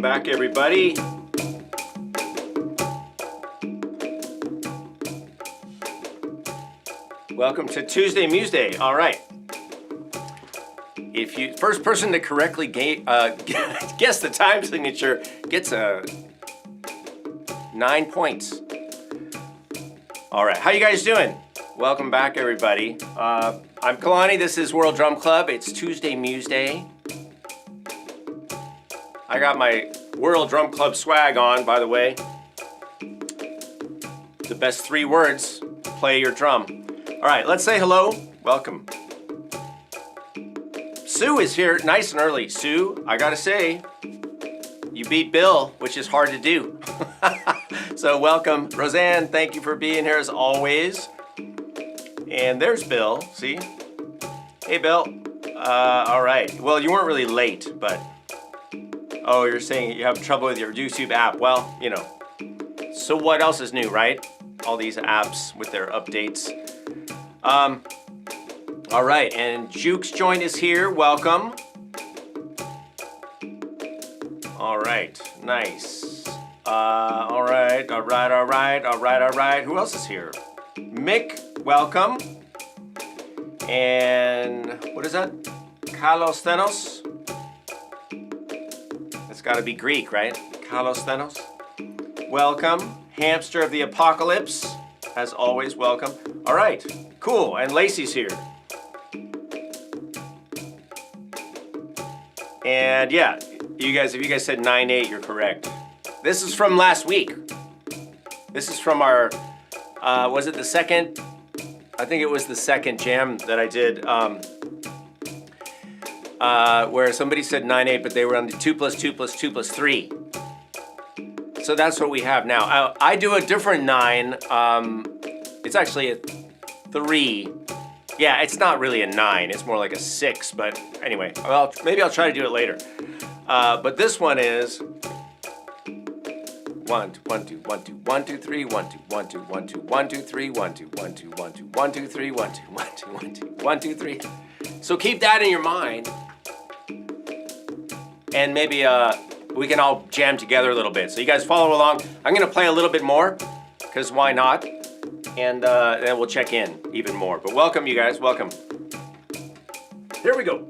back, everybody. Welcome to Tuesday Museday. All right. If you first person to correctly guess the time signature gets 9 points. All right. How you guys doing? Welcome back, everybody. I'm Kalani. This is World Drum Club. It's Tuesday Museday. I got my World Drum Club swag on, by the way. The best 3 words, play your drum. All right, let's say hello. Welcome. Sue is here nice and early. Sue, I gotta say, you beat Bill, which is hard to do. So welcome. Roseanne, thank you for being here as always. And there's Bill, see? Hey, Bill. All right. Well, you weren't really late, but... Oh, you're saying you have trouble with your YouTube app. Well, you know. So what else is new, right? All these apps with their updates. All right, and Juke's joined us here. Welcome. All right, nice. All right. Who else is here? Mick, welcome. And what is that? Kalos Thenos? It's got to be Greek, right? Kalos Thenos. Welcome. Hamster of the Apocalypse. As always, welcome. All right, cool. And Lacey's here. And yeah, if you guys said 9-8, you're correct. This is from last week. This is from our, was it the second? I think it was the second jam that I did, where somebody said 9-8, but they were on the 2 + 2 + 2 + 3. So that's what we have now. I do a different 9. It's actually a 3. Yeah, it's not really a 9. It's more like a 6. But anyway, well, maybe I'll try to do it later. But this one is 1 2 1 2 1 2 1 2 3 1 2 1 2 1 2 1 2 3 1 2 1 2 1 2 1 2 3 1 2 1 2 1 2 1 2 3. So keep that in your mind, and maybe we can all jam together a little bit. So you guys follow along. I'm gonna play a little bit more, because why not? And then we'll check in even more. But welcome, you guys, welcome. Here we go.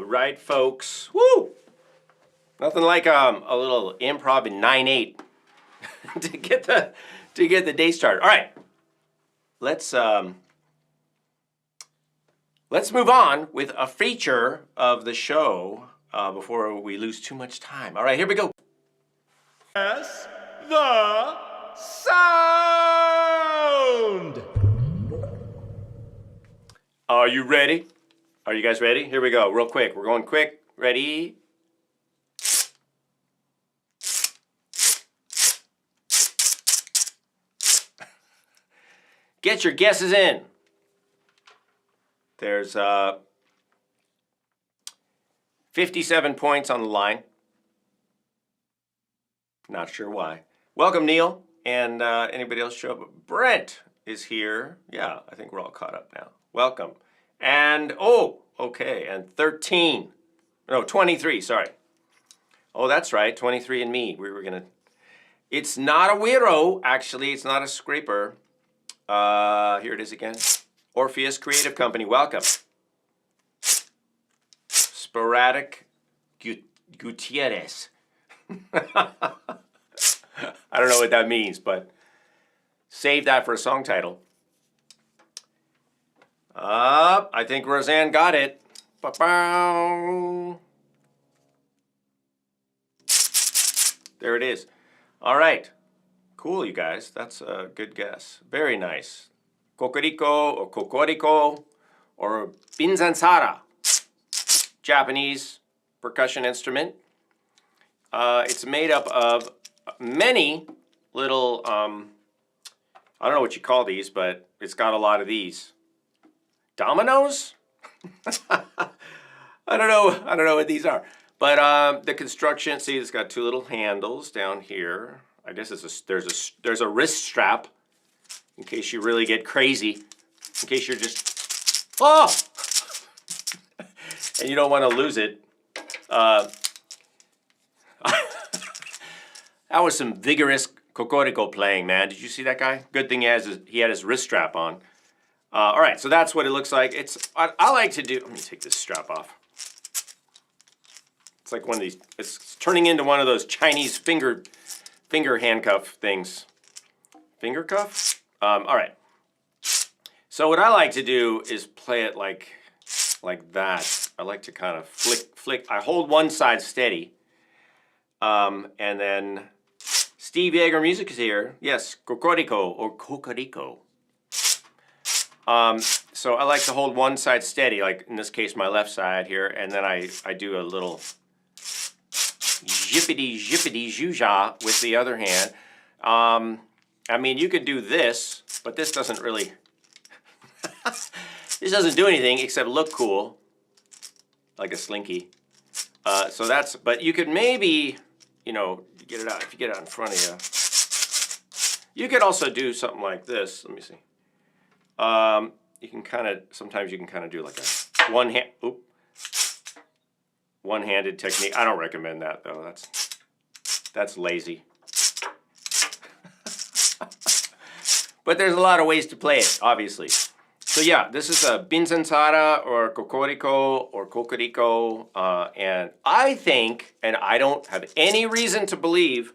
right, folks. Woo! Nothing like a little improv in 9/8 to get the day started. All right, let's move on with a feature of the show before we lose too much time. All right, here we go. Guess the sound. Are you ready? Are you guys ready? Here we go, real quick. We're going quick. Ready? Get your guesses in. There's 57 points on the line. Not sure why. Welcome, Neil. And anybody else show up? Brent is here. Yeah, I think we're all caught up now. Welcome. And, oh, okay, and 13. No, 23, sorry. Oh, that's right, 23 and me. We were going to... It's not a weirdo, actually. It's not a scraper. Here it is again. Orpheus Creative Company, welcome. Sporadic Gutierrez. I don't know what that means, but save that for a song title. I think Roseanne got it. Ba-bow. There it is. All right. Cool, you guys. That's a good guess. Very nice. Kokiriko or Kokiriko or binzansara. Japanese percussion instrument. It's made up of many little, I don't know what you call these, but it's got a lot of these. Dominoes? I don't know what these are. But the construction, see, it's got two little handles down here. I guess there's a wrist strap in case you really get crazy. In case you're just, oh! And you don't want to lose it. That was some vigorous Kokiriko playing, man. Did you see that guy? Good thing he had his wrist strap on. All right, so that's what it looks like. I like to do, let me take this strap off. It's like one of these, it's turning into one of those Chinese finger handcuff things. Finger cuff? All right. So what I like to do is play it like that. I like to kind of flick. I hold one side steady. And then Steve Yeager Music is here. Yes, Kokiriko or Kokiriko. So I like to hold one side steady, like in this case my left side here, and then I do a little jippity-zhuja with the other hand. I mean, you could do this, but this doesn't really, this doesn't do anything except look cool, like a slinky. So that's, but you could maybe, you know, get it out, if you get it out in front of you. You could also do something like this. Let me see. You can kind of, sometimes you can kind of do like a one-handed technique. I don't recommend that though. That's lazy. But there's a lot of ways to play it, obviously. So yeah, this is a binzansara or Kokiriko or Kokiriko, and I think, and I don't have any reason to believe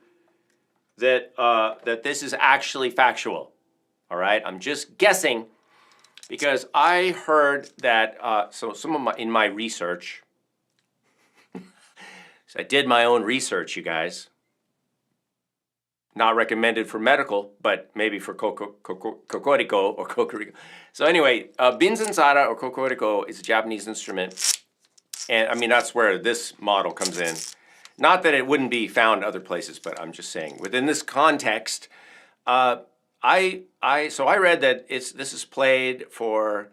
that that this is actually factual. All right, I'm just guessing. Because I heard that, so in my research, so I did my own research, you guys. Not recommended for medical, but maybe for Kokiriko or Kokiriko. So anyway, binzansara or Kokiriko is a Japanese instrument. And I mean, that's where this model comes in. Not that it wouldn't be found other places, but I'm just saying, within this context, so I read that this is played for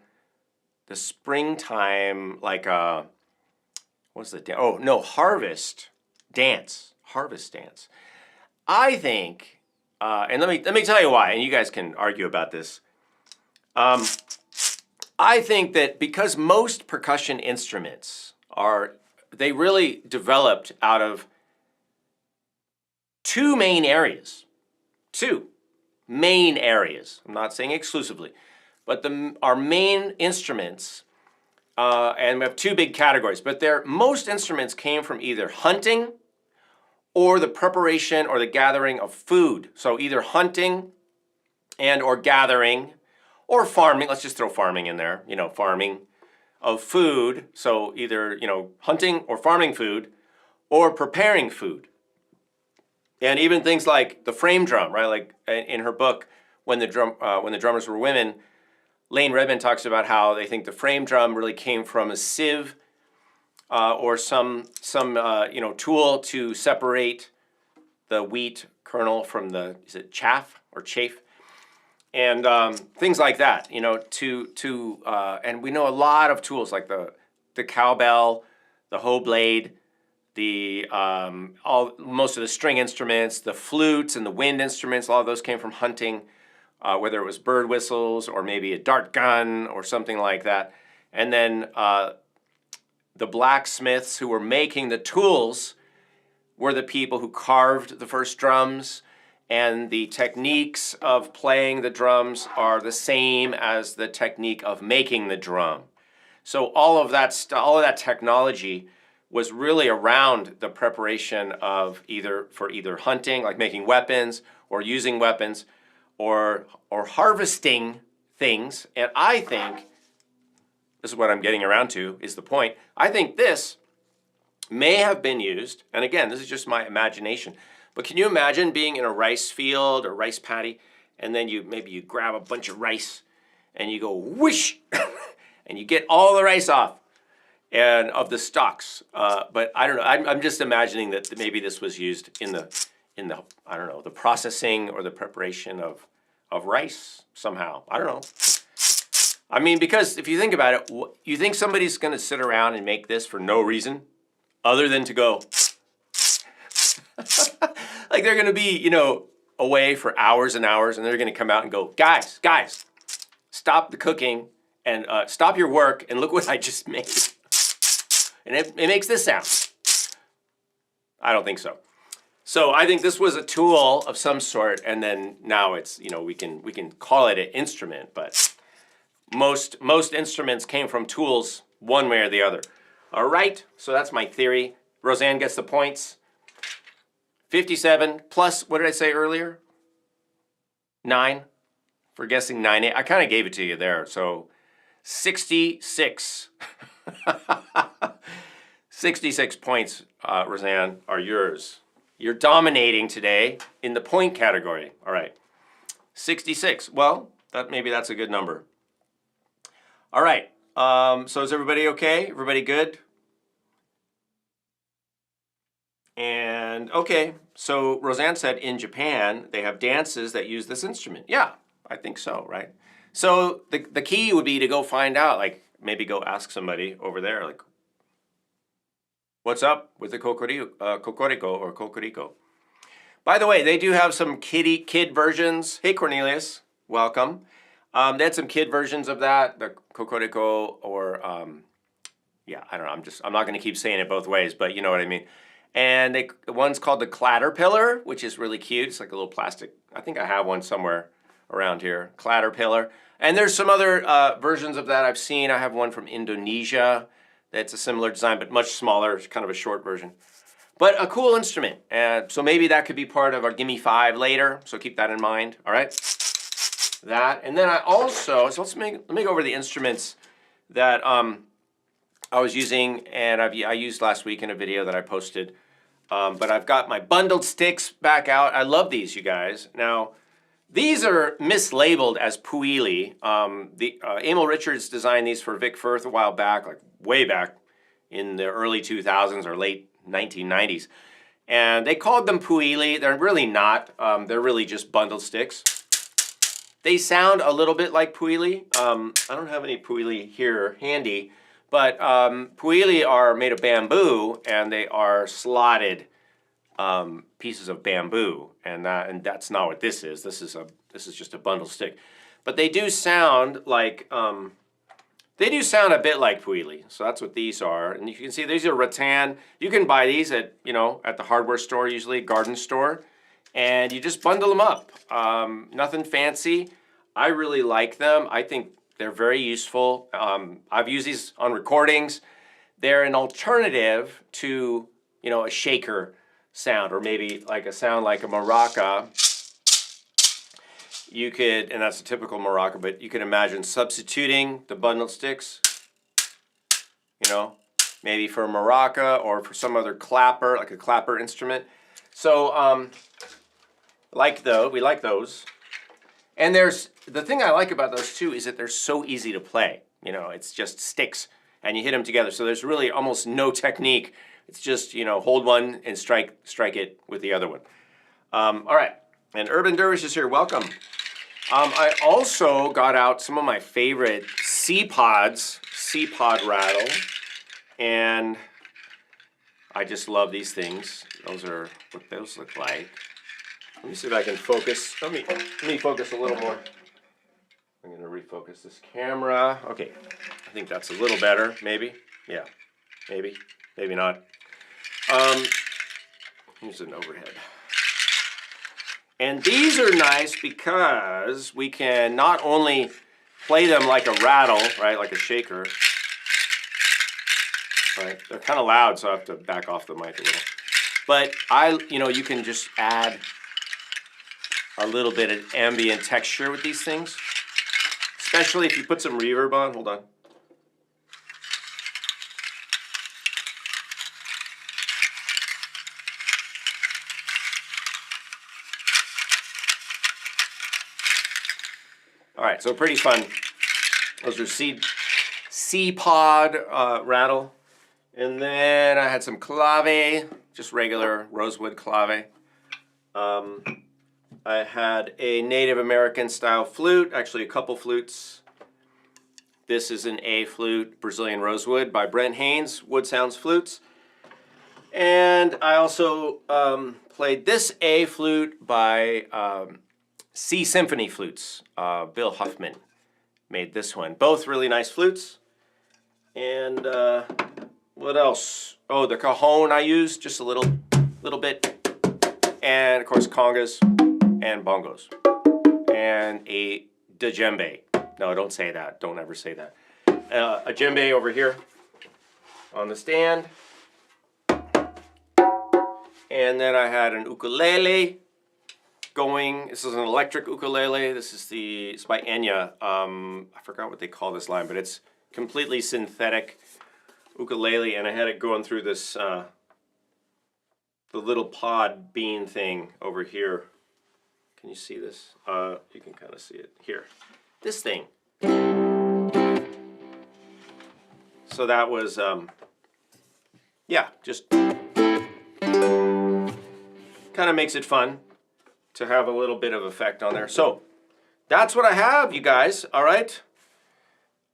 the springtime, like what's the dance? Oh no, harvest dance. I think, and let me tell you why, and you guys can argue about this. I think that because most percussion instruments they really developed out of two main areas. I'm not saying exclusively, but our main instruments and we have two big categories, but most instruments came from either hunting or the preparation or the gathering of food. So either hunting and or gathering or farming, let's just throw farming in there, farming of food. So either, hunting or farming food or preparing food. And even things like the frame drum, right? Like in her book, when the drummers were women, Lane Redmond talks about how they think the frame drum really came from a sieve or some tool to separate the wheat kernel from is it chaff or chaff, and things like that. And we know a lot of tools like the cowbell, the hoe blade, most of the string instruments, the flutes and the wind instruments. A lot of those came from hunting. Whether it was bird whistles or maybe a dart gun or something like that. And then the blacksmiths who were making the tools were the people who carved the first drums, and the techniques of playing the drums are the same as the technique of making the drum. So all of that technology was really around the preparation of either hunting, like making weapons, or using weapons, or harvesting things. And I think, this is what I'm getting around to, is the point, I think this may have been used, and again, this is just my imagination, but can you imagine being in a rice field or rice paddy, and then maybe you grab a bunch of rice, and you go whoosh, and you get all the rice off, and of the stalks. But I don't know, I'm just imagining that maybe this was used in the I don't know, the processing or the preparation of rice somehow. I don't know. I mean, because if you think about it, you think somebody's going to sit around and make this for no reason other than to go, like they're going to be, away for hours and hours, and they're going to come out and go, guys, stop the cooking and stop your work and look what I just made. And it makes this sound. I don't think so. So I think this was a tool of some sort, and then now it's, we can call it an instrument, but most instruments came from tools one way or the other. All right, so that's my theory. Roseanne gets the points. 57 plus, what did I say earlier? 9 for guessing 9. I kind of gave it to you there, so 66. 66 points, Roseanne, are yours. You're dominating today in the point category. All right, 66. Well, maybe that's a good number. All right, so is everybody okay? Everybody good? And okay, so Roseanne said in Japan, they have dances that use this instrument. Yeah, I think so, right? So the key would be to go find out, like maybe go ask somebody over there, like, what's up with the Kokiriko or Kokiriko? By the way, they do have some kid versions. Hey, Cornelius, welcome. They had some kid versions of that, the Kokiriko, or yeah, I don't know. I'm not going to keep saying it both ways, but you know what I mean. And one's called the Clatterpillar, which is really cute. It's like a little plastic. I think I have one somewhere around here. Clatterpillar. And there's some other versions of that I've seen. I have one from Indonesia. That's a similar design, but much smaller. It's kind of a short version. But a cool instrument. So maybe that could be part of our Gimme Five later. So keep that in mind. All right. That. And then I also, so let me go over the instruments that I was using, and I used last week in a video that I posted. But I've got my bundled sticks back out. I love these, you guys. Now, these are mislabeled as puili. Emil Richards designed these for Vic Firth a while back, like way back in the early 2000s or late 1990s. And they called them puili. They're really not. They're really just bundled sticks. They sound a little bit like puili. I don't have any puili here handy. But puili are made of bamboo, and they are slotted pieces of bamboo, and that's not what this is. This is just a bundle stick. But they do sound like a bit like puili. So that's what these are. And you can see these are rattan. You can buy these at the hardware store, usually garden store, and you just bundle them up. Nothing fancy. I really like them. I think They're very useful. I've used these on recordings. They're an alternative to, a shaker sound, or maybe like a sound like a maraca. You could, and that's a typical maraca, but you can imagine substituting the bundled sticks, maybe for a maraca or for some other clapper, like a clapper instrument. So, we like those. And the thing I like about those too is that they're so easy to play. It's just sticks and you hit them together. So there's really almost no technique. It's just, hold one and strike it with the other one. All right, and Urban Dervish is here, welcome. I also got out some of my favorite C-pod rattle, and I just love these things. Those are what those look like. Let me see if I can focus. Let me focus a little more. I'm going to refocus this camera. Okay, I think that's a little better, maybe. Yeah, maybe not. Here's an overhead. And these are nice because we can not only play them like a rattle, right, like a shaker. Right, they're kind of loud, so I have to back off the mic a little. But you can just add a little bit of ambient texture with these things, especially if you put some reverb on. Hold on. All right, so pretty fun. Those are C-pod rattle. And then I had some clave, just regular rosewood clave. I had a Native American style flute, actually a couple flutes. This is an A flute, Brazilian rosewood by Brent Haynes, Wood Sounds Flutes. And I also played this A flute by C Symphony Flutes. Bill Huffman made this one. Both really nice flutes. And what else? Oh, the cajon I used, just a little bit. And of course congas and bongos. And a djembe. No, don't say that. Don't ever say that. A djembe over here on the stand. And then I had an ukulele going. This is an electric ukulele. It's by Enya. I forgot what they call this line, but it's completely synthetic ukulele, and I had it going through this the little pod bean thing over here. Can you see this? You can kind of see it here. This thing. So that was just kind of makes it fun to have a little bit of effect on there. So that's what I have, you guys. All right.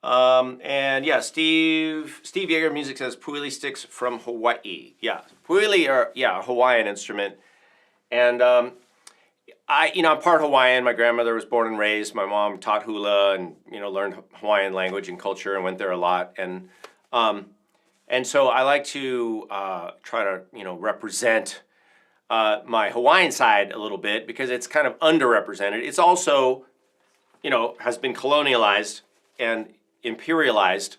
And yeah, Steve Yeager Music says puili sticks from Hawaii. Yeah, puili are a Hawaiian instrument, and I'm part Hawaiian. My grandmother was born and raised. My mom taught hula and learned Hawaiian language and culture and went there a lot. And so I like to try to represent my Hawaiian side a little bit because it's kind of underrepresented. It's also has been colonialized and imperialized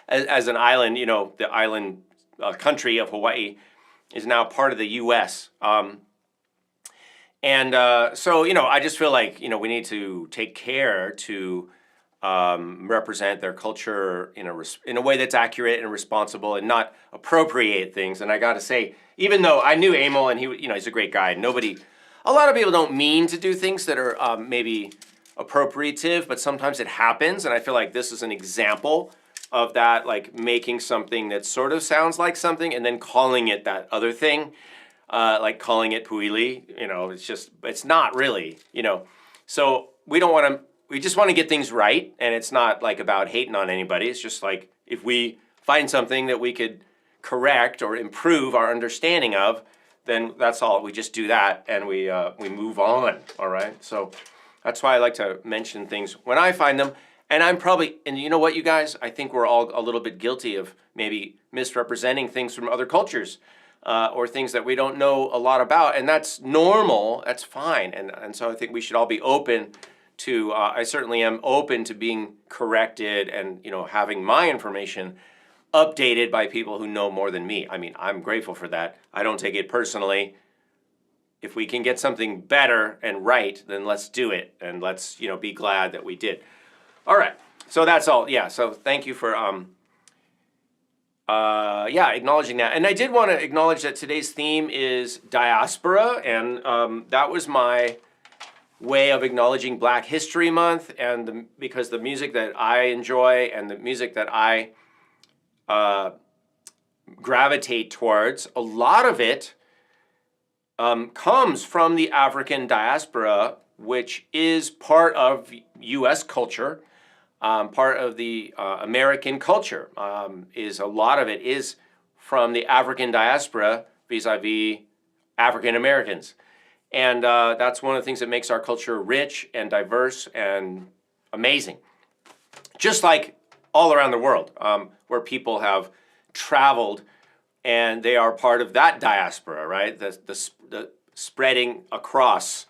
as an island. The island country of Hawaii is now part of the U.S. So I just feel like we need to take care to represent their culture in a way that's accurate and responsible, and not appropriate things. And I got to say, even though I knew Emil and he's a great guy, a lot of people don't mean to do things that are maybe appropriative, but sometimes it happens, and I feel like this is an example of that, like making something that sort of sounds like something and then calling it that other thing, like calling it puili. It's not really, So we just want to get things right, and it's not like about hating on anybody. It's just like if we find something that we could correct or improve our understanding of, then that's all. We just do that, and we move on. All right, so. That's why I like to mention things when I find them. And and you know what, you guys? I think we're all a little bit guilty of maybe misrepresenting things from other cultures or things that we don't know a lot about. And that's normal. That's fine. And so I think we should all be open I certainly am open to being corrected and, having my information updated by people who know more than me. I mean, I'm grateful for that. I don't take it personally. If we can get something better and right, then let's do it, and let's, be glad that we did. All right. So that's all. Yeah. So thank you for acknowledging that. And I did want to acknowledge that today's theme is Diaspora, and that was my way of acknowledging Black History Month, and because the music that I enjoy and the music that I gravitate towards, a lot of it comes from the African diaspora, which is part of U.S. culture. Part of the American culture. Is a lot of it is from the African diaspora vis-a-vis African Americans. And that's one of the things that makes our culture rich and diverse and amazing. Just like all around the world, where people have traveled and they are part of that diaspora, right? The spreading across,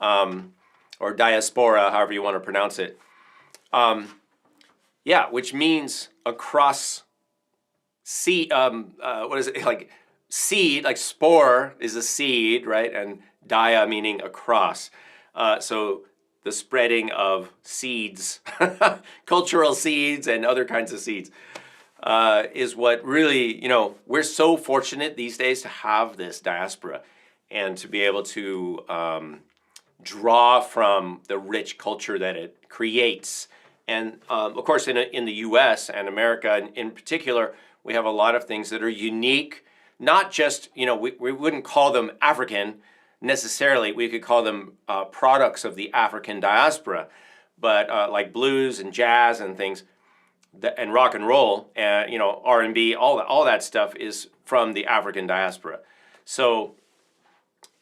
or diaspora, however you want to pronounce it. Which means across seed, what is it, like seed, like spore is a seed, right? And dia meaning across. So the spreading of seeds, cultural seeds and other kinds of seeds, is what really, we're so fortunate these days to have this diaspora and to be able to draw from the rich culture that it creates. And of course, in the U.S. and America in particular, we have a lot of things that are unique. Not just, we wouldn't call them African necessarily. We could call them products of the African diaspora. But like blues and jazz and things, and rock and roll, and R&B, all that stuff is from the African diaspora. So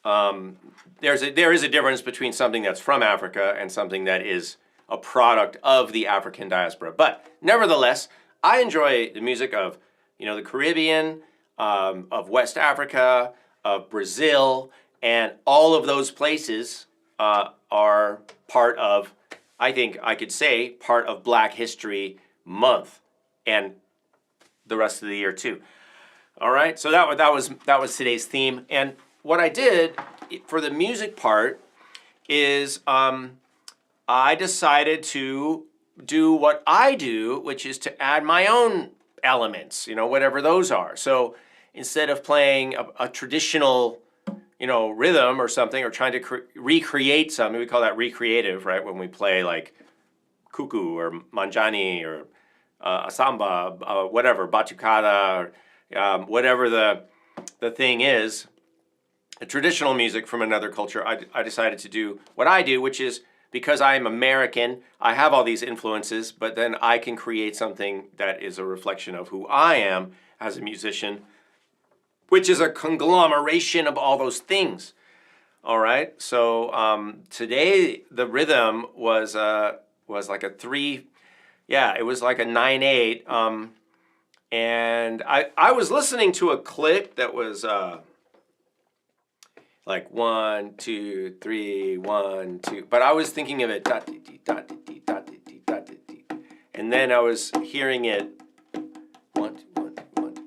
there is a difference between something that's from Africa and something that is a product of the African diaspora. But nevertheless, I enjoy the music of, the Caribbean, of West Africa, of Brazil, and all of those places are part of, I think I could say, part of Black History Month, and the rest of the year too. All right, so that was today's theme. And what I did for the music part is I decided to do what I do, which is to add my own elements, whatever those are. So instead of playing a traditional, rhythm or something, or trying to recreate something, we call that recreative, right? When we play like kuku or manjani or a samba, whatever, batucada, whatever the thing is, a traditional music from another culture, I decided to do what I do, which is, because I am American, I have all these influences, but then I can create something that is a reflection of who I am as a musician, which is a conglomeration of all those things. All right, so today the rhythm was like a 3, it was like a 9/8, and I was listening to a clip that was like 1, 2, 3, 1, 2, but I was thinking of it and then I was hearing it 1, 2,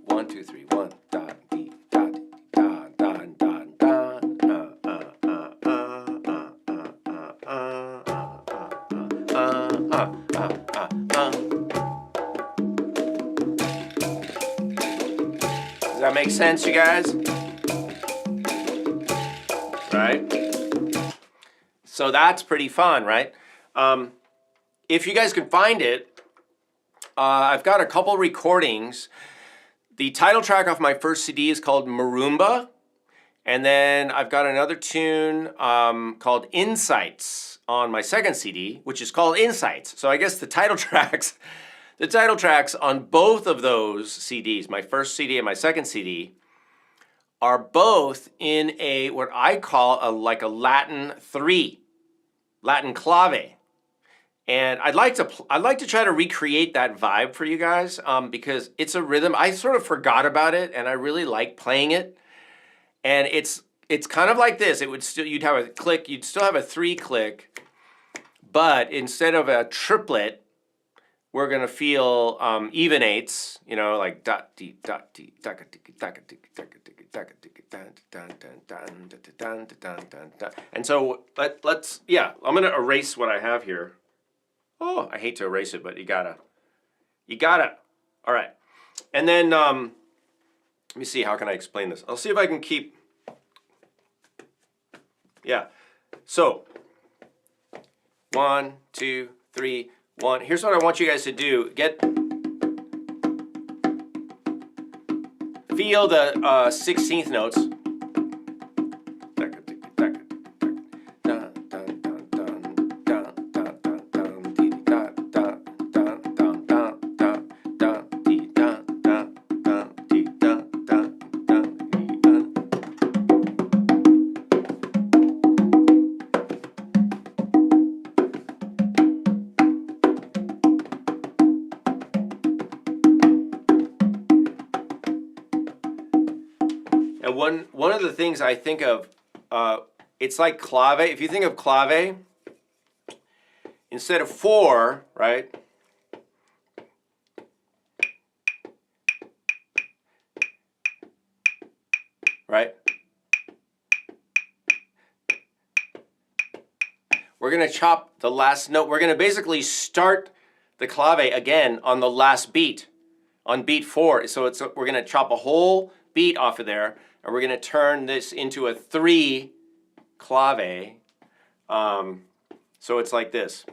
1, 2, 3, 1, da dee da dee da da da da Does that make sense, you guys? Right? So that's pretty fun, right? If you guys can find it, I've got a couple recordings. The title track off my first CD is called Maroomba, and then I've got another tune called Insights on my second CD, which is called Insights. So I guess the title tracks on both of those CDs, my first CD and my second CD, are both in a what I call a Latin 3, Latin clave, and I'd like to try to recreate that vibe for you guys, because it's a rhythm. I sort of forgot about it, and I really like playing it. And it's kind of like this. It would still you'd have a click. You'd still have a 3 click, but instead of a triplet, we're gonna feel even eighths, you know, like dot dee dot dee daka dee daka dee daka dee daka dee dun dun dun dun dun dun dun dun. And so let's I'm gonna erase what I have here. Oh, I hate to erase it, but you gotta. All right, and then let me see, how can I explain this? I'll see if I can keep. Yeah, so 1, 2, 3, 1. Here's what I want you guys to do. Feel the 16th notes. And one of the things I think of, it's like clave. If you think of clave, instead of 4, right? Right? We're going to chop the last note. We're going to basically start the clave again on the last beat, on beat 4. So we're going to chop a whole beat off of there, and we're going to turn this into a 3 clave. So it's like this: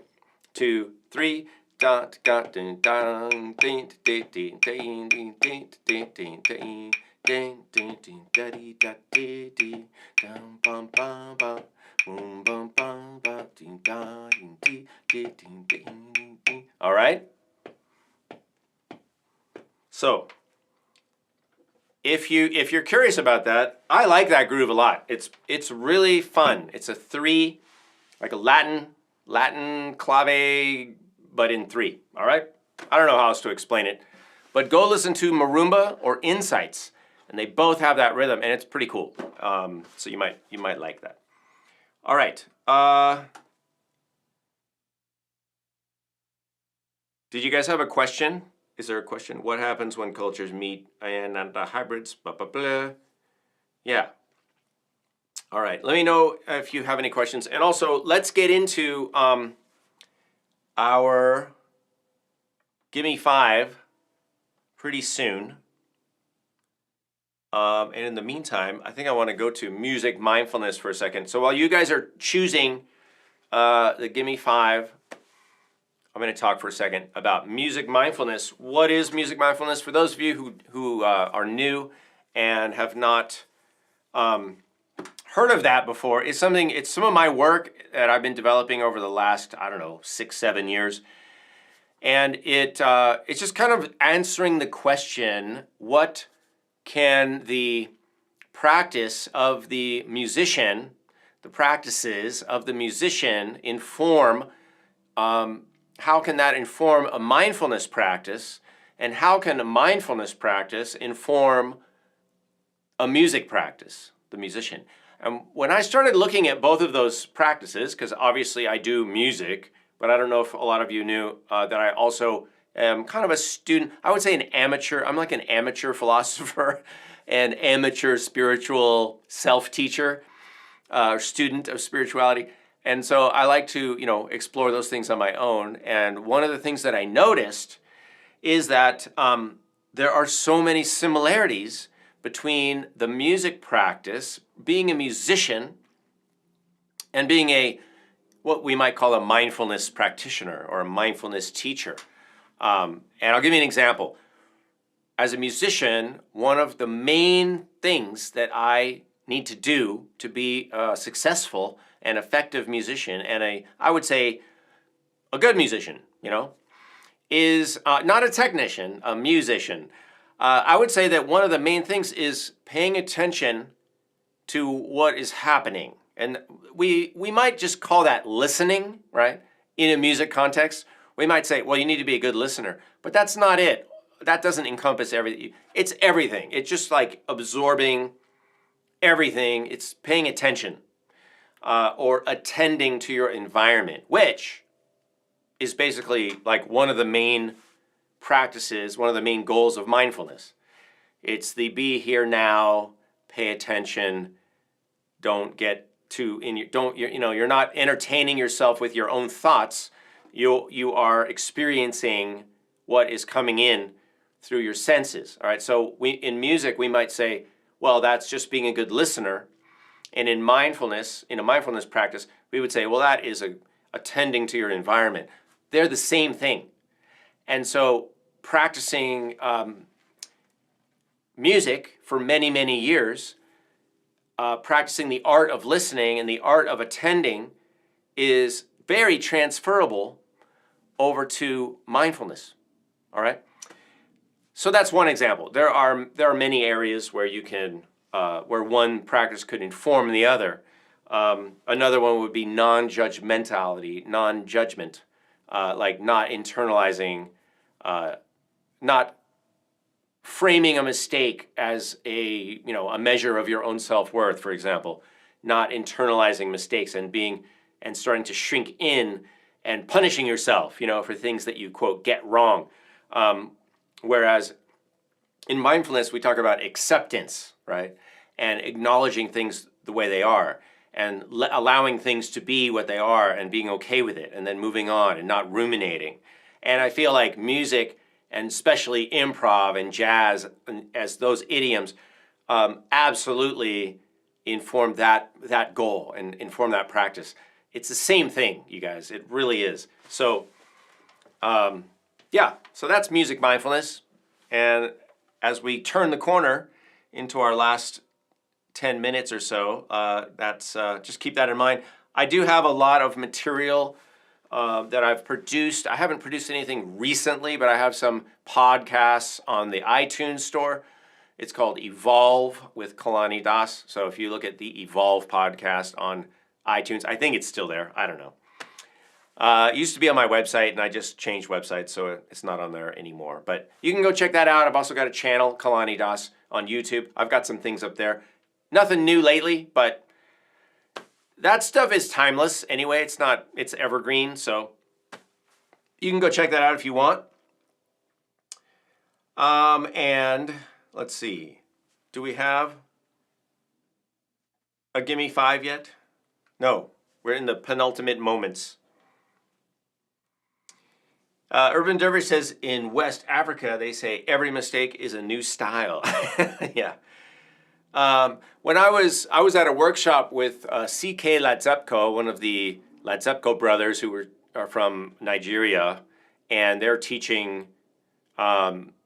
2, 3. Dot dot dun dun ding ding ding ding ding ding ding ding ding ding ding ding da dee da dee dee dum bum bum bum boom bum bum bum ding da ding dee ding ding ding ding. All right. So if you're curious about that, I like that groove a lot. It's really fun. It's a 3, like a Latin clave, but in 3, all right? I don't know how else to explain it, but go listen to Marimba or Insights, and they both have that rhythm, and it's pretty cool. So you might like that. All right. Did you guys have a question? Is there a question? What happens when cultures meet and the hybrids? Blah, blah, blah. Yeah. All right. Let me know if you have any questions, and also let's get into our Gimme Five pretty soon. And in the meantime, I think I want to go to music mindfulness for a second. So while you guys are choosing the Gimme Five, I'm going to talk for a second about music mindfulness. What is music mindfulness? For those of you who are new and have not heard of that before, it's some of my work that I've been developing over the last, 6, 7 years. And it's just kind of answering the question, what can the practice of the musician, the practices of the musician inform, how can that inform a mindfulness practice, and how can a mindfulness practice inform a music practice, the musician? And when I started looking at both of those practices, because obviously I do music, but I don't know if a lot of you knew that I also am kind of a student. I would say an amateur. I'm like an amateur philosopher, an amateur spiritual self-teacher, student of spirituality. And so I like to, explore those things on my own. And one of the things that I noticed is that there are so many similarities between the music practice, being a musician, and being what we might call a mindfulness practitioner or a mindfulness teacher. And I'll give you an example. As a musician, one of the main things that I need to do to be a successful and effective musician, and I would say a good musician, is not a technician, a musician. I would say that one of the main things is paying attention to what is happening. And we might just call that listening, right? In a music context, we might say, well, you need to be a good listener, but that's not it. That doesn't encompass everything. It's everything. It's just like absorbing everything. It's paying attention or attending to your environment, which is basically like one of the main practices, one of the main goals of mindfulness. It's the be here now, pay attention, don't get too in your, don't, you're not entertaining yourself with your own thoughts. You are experiencing what is coming in through your senses. All right, so in music, we might say, well, that's just being a good listener. And in mindfulness, in a mindfulness practice, we would say, well, that is attending to your environment. They're the same thing. And so practicing music for many, many years, practicing the art of listening and the art of attending is very transferable over to mindfulness. All right? So that's one example. There are many areas where you can where one practice could inform the other. Another one would be non-judgmentality, non-judgment, like not internalizing, not framing a mistake as a measure of your own self-worth, for example, not internalizing mistakes and starting to shrink in and punishing yourself, for things that you, quote, get wrong. Whereas in mindfulness, we talk about acceptance, right? And acknowledging things the way they are and allowing things to be what they are and being okay with it and then moving on and not ruminating. And I feel like music, and especially improv and jazz, as those idioms, absolutely inform that goal and inform that practice. It's the same thing, you guys. It really is. So, so that's music mindfulness. And as we turn the corner into our last 10 minutes or so, that's just keep that in mind. I do have a lot of material that I've produced. I haven't produced anything recently, but I have some podcasts on the iTunes store. It's called Evolve with Kalani Das. So if you look at the Evolve podcast on iTunes, I think it's still there. I don't know. It used to be on my website, and I just changed websites, so it's not on there anymore. But you can go check that out. I've also got a channel, Kalani Das, on YouTube. I've got some things up there. Nothing new lately, but that stuff is timeless anyway. It's evergreen, so you can go check that out if you want. And let's see. Do we have a Gimme Five yet? No, we're in the penultimate moments. Urban Dervish says in West Africa, they say every mistake is a new style. Yeah. When I was at a workshop with C.K. Latzepko, one of the Latzepko brothers who are from Nigeria, and they're teaching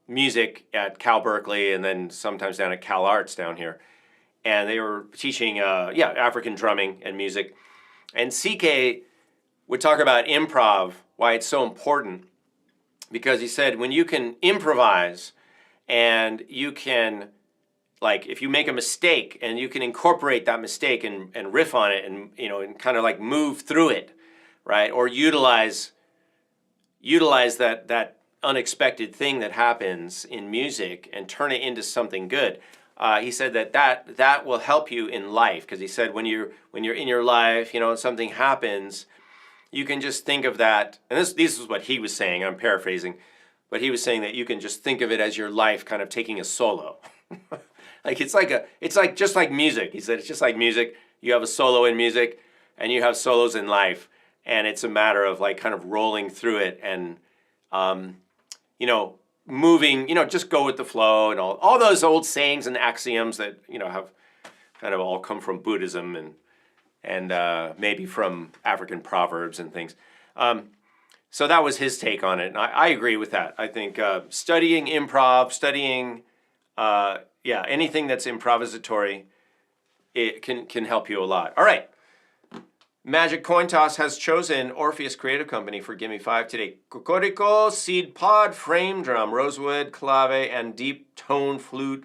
music at Cal Berkeley and then sometimes down at Cal Arts down here. And they were teaching, African drumming and music. And C.K. would talk about improv, why it's so important. Because he said when you can improvise and you can, like, if you make a mistake and you can incorporate that mistake and riff on it and kind of like move through it, right? Or utilize that unexpected thing that happens in music and turn it into something good. He said that will help you in life, because he said when you're in your life, something happens, you can just think of that, and this is what he was saying, I'm paraphrasing, but he was saying that you can just think of it as your life kind of taking a solo. Like it's like just like music. He said it's just like music. You have a solo in music and you have solos in life, and it's a matter of like kind of rolling through it and moving, just go with the flow and all those old sayings and axioms that have kind of all come from Buddhism and maybe from African proverbs and things. So that was his take on it, and I agree with that. I think studying improv, anything that's improvisatory, it can help you a lot. All right. Magic Coin Toss has chosen Orpheus Creative Company for Gimme Five today. Kokiriko, Seed Pod, Frame Drum, Rosewood, Clave, and Deep Tone Flute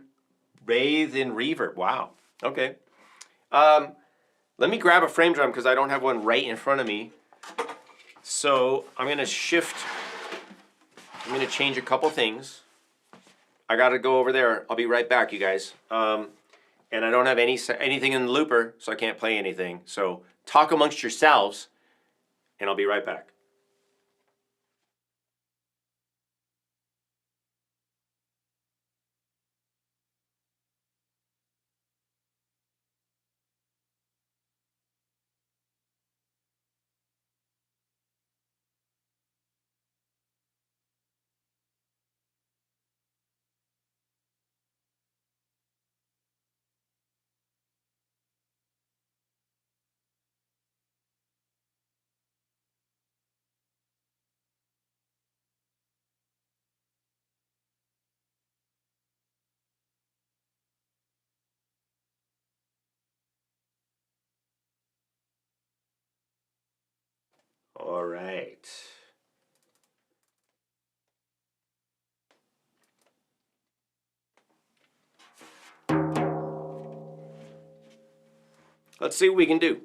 bathed in reverb. Wow. Okay. Let me grab a frame drum because I don't have one right in front of me. So I'm going to change a couple things. I got to go over there. I'll be right back, you guys. And I don't have anything in the looper, so I can't play anything. So talk amongst yourselves, and I'll be right back. All right. Let's see what we can do.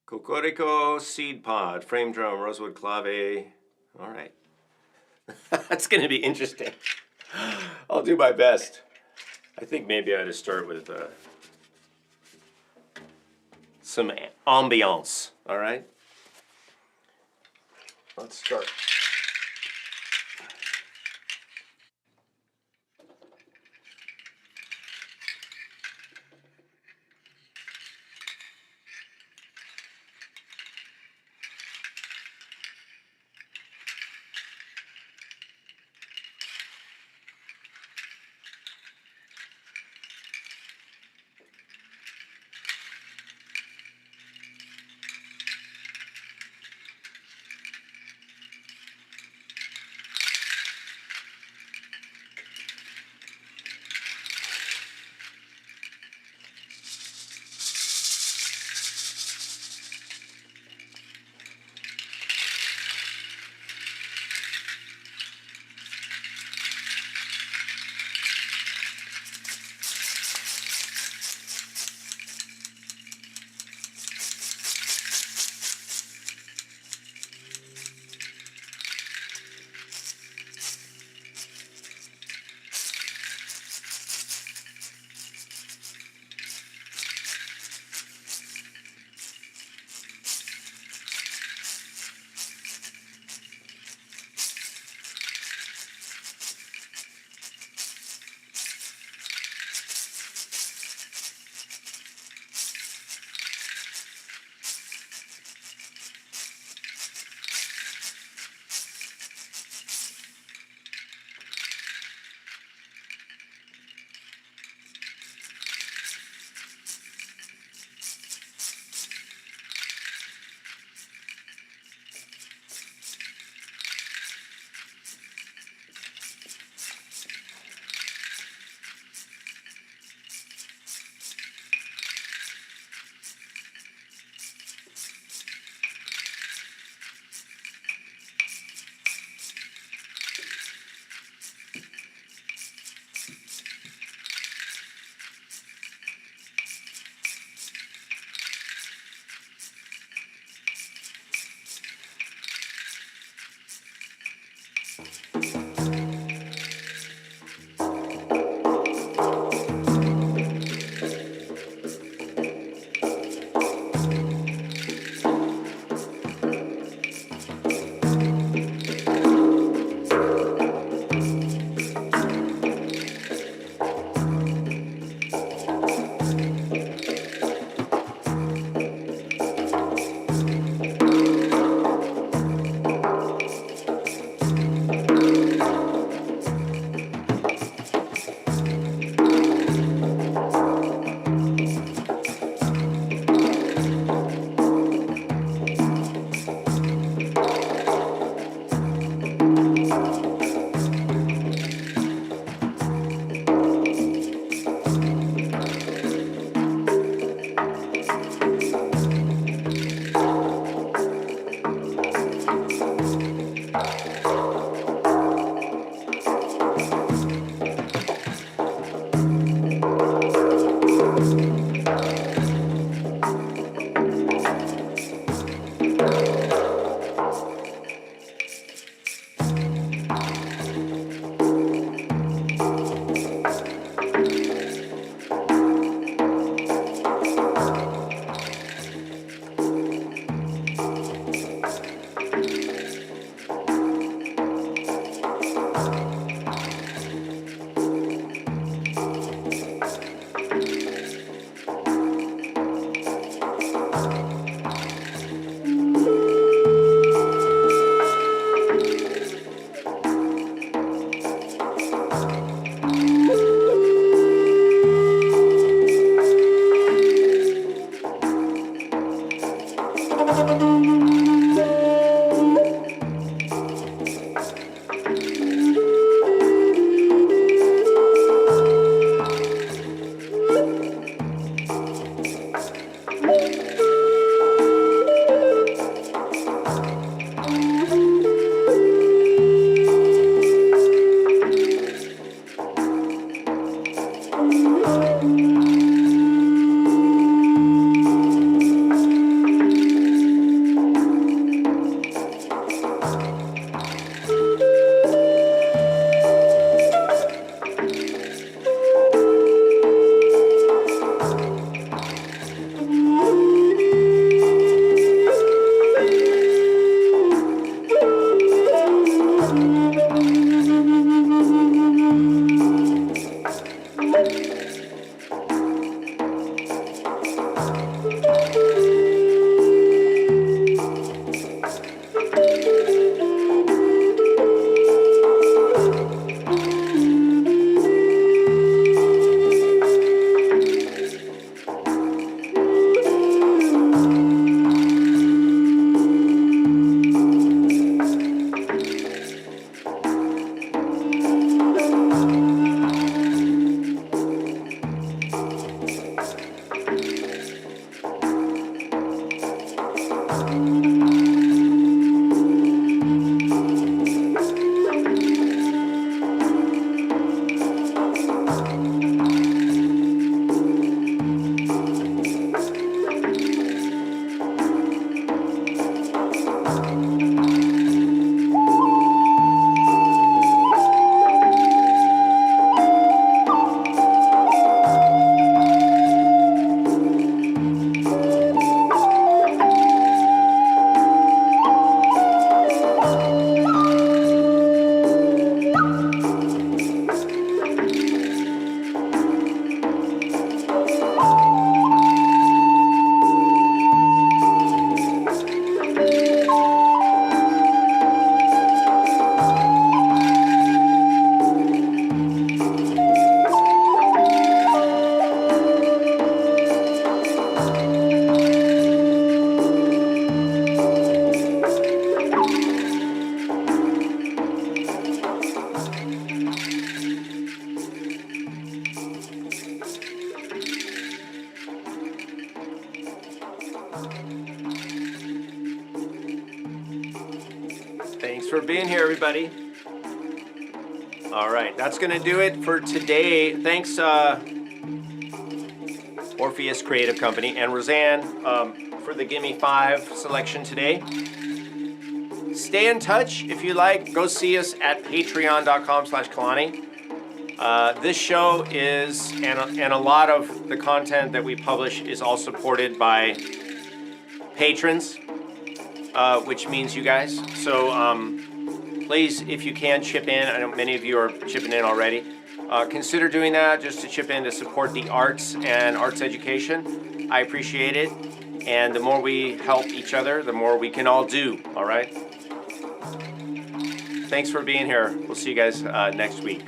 Kokiriko, seed pod, frame drum, rosewood clave. All right. That's going to be interesting. I'll do my best. I think maybe I ought to start with some ambiance. All right. Let's start. for being here, everybody. All right, that's going to do it for today. Thanks, Orpheus Creative Company and Roseanne for the Gimme Five selection today. Stay in touch if you like. Go see us at patreon.com/Kalani. This show is, and a lot of the content that we publish is all supported by patrons, which means you guys. So please, if you can, chip in. I know many of you are chipping in already. Consider doing that just to chip in to support the arts and arts education. I appreciate it. And the more we help each other, the more we can all do, all right? Thanks for being here. We'll see you guys next week.